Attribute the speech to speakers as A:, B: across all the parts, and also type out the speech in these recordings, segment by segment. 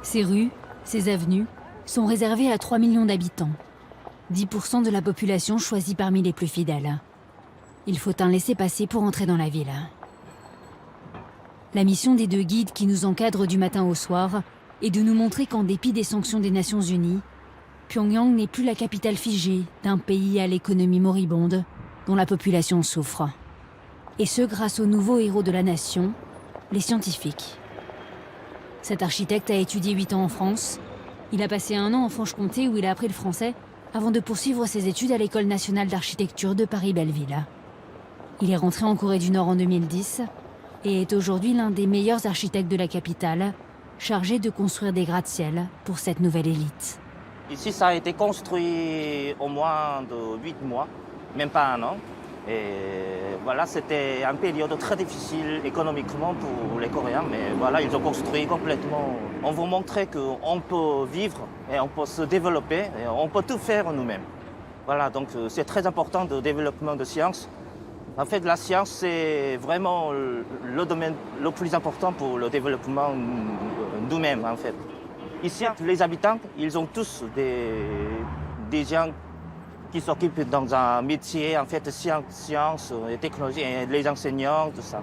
A: Ces rues, ces avenues, sont réservées à 3 millions d'habitants. 10% de la population choisit parmi les plus fidèles. Il faut un laissez-passer pour entrer dans la ville. La mission des deux guides qui nous encadrent du matin au soir est de nous montrer qu'en dépit des sanctions des Nations Unies, Pyongyang n'est plus la capitale figée d'un pays à l'économie moribonde dont la population souffre. Et ce grâce aux nouveaux héros de la nation, les scientifiques. Cet architecte a étudié 8 ans en France. Il a passé 1 an en Franche-Comté où il a appris le français avant de poursuivre ses études à l'École nationale d'architecture de Paris-Belleville. Il est rentré en Corée du Nord en 2010 et est aujourd'hui l'un des meilleurs architectes de la capitale, chargé de construire des gratte-ciel pour cette nouvelle élite.
B: Ici, ça a été construit au moins de 8 mois, même pas 1 an. Et voilà, c'était une période très difficile économiquement pour les Coréens, mais voilà, ils ont construit complètement. On vous montrait qu'on peut vivre et on peut se développer et on peut tout faire nous-mêmes. Voilà, donc c'est très important le développement de science. En fait, la science, c'est vraiment le domaine le plus important pour le développement nous-mêmes, en fait. Ici, les habitants, ils ont tous des gens qui s'occupent dans un métier, en fait, sciences et technologie, et les enseignants, tout ça.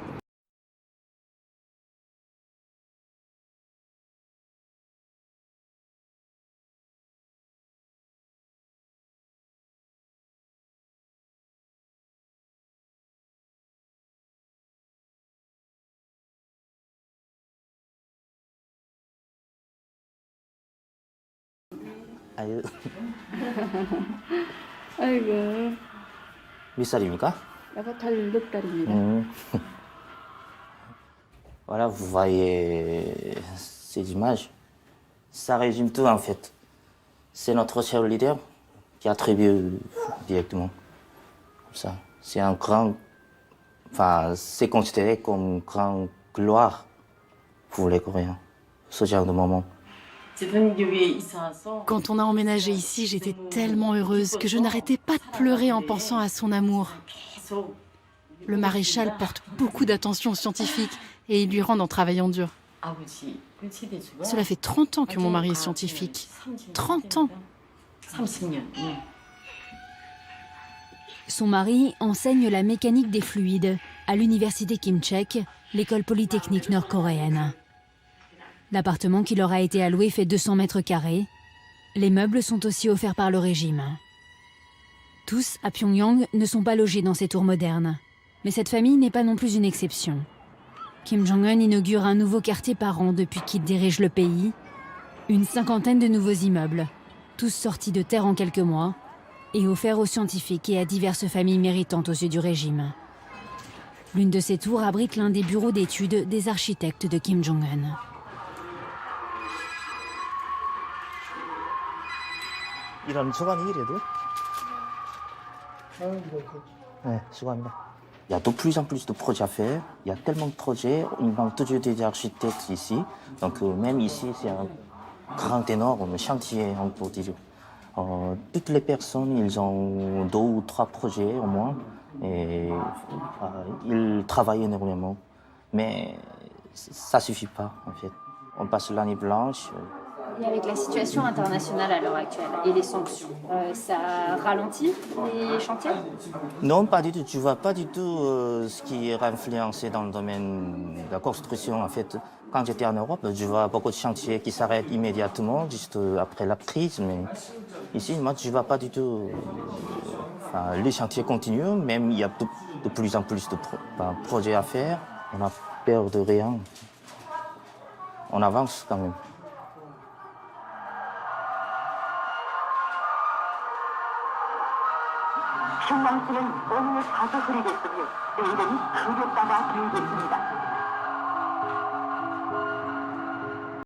B: 아유,
C: 아이고,
B: 몇 살입니까?
C: 내가 달 6달입니다.
B: Voilà, vous voyez ces images. Ça résume tout, en fait. C'est notre cher leader qui attribue directement. Comme ça. C'est un grand... Enfin, c'est considéré comme une grande gloire pour les Coréens, ce genre de moment.
D: Quand on a emménagé ici, j'étais tellement heureuse que je n'arrêtais pas de pleurer en pensant à son amour. Le maréchal porte beaucoup d'attention aux scientifiques et ils lui rendent en travaillant dur. Cela fait 30 ans que mon mari est scientifique. 30 ans!
A: Son mari enseigne la mécanique des fluides à l'université Kim-Cheok, l'école polytechnique nord-coréenne. L'appartement qui leur a été alloué fait 200 mètres carrés. Les meubles sont aussi offerts par le régime. Tous, à Pyongyang, ne sont pas logés dans ces tours modernes. Mais cette famille n'est pas non plus une exception. Kim Jong-un inaugure un nouveau quartier par an depuis qu'il dirige le pays. Une 50aine de nouveaux immeubles, tous sortis de terre en quelques mois, et offerts aux scientifiques et à diverses familles méritantes aux yeux du régime. L'une de ces tours abrite l'un des bureaux d'études des architectes de Kim Jong-un.
B: 이런 소감이 이래도? 네, 수고합니다. Il y a de plus en plus de projets à faire. Il y a tellement de projets. Il manque toujours des architectes ici. Donc même ici, c'est un grand, énorme chantier, on peut dire. Toutes les personnes, ils ont 2 ou 3 projets au moins. Et ils travaillent énormément. Mais ça ne suffit pas, en fait. On passe l'année blanche.
E: Et avec la situation internationale à l'heure actuelle et les sanctions, ça ralentit les chantiers?
B: Non, pas du tout. Tu vois pas du tout ce qui est influencé dans le domaine de la construction. En fait, quand j'étais en Europe, je vois beaucoup de chantiers qui s'arrêtent immédiatement, juste après la crise. Mais ici, moi, je vois pas du tout. Enfin, les chantiers continuent, même il y a de plus en plus de projets à faire. On a peur de rien. On avance quand même.
F: 신랑씨는 오늘 사서 그리겠으며 내일은 그렸다가 그리겠습니다.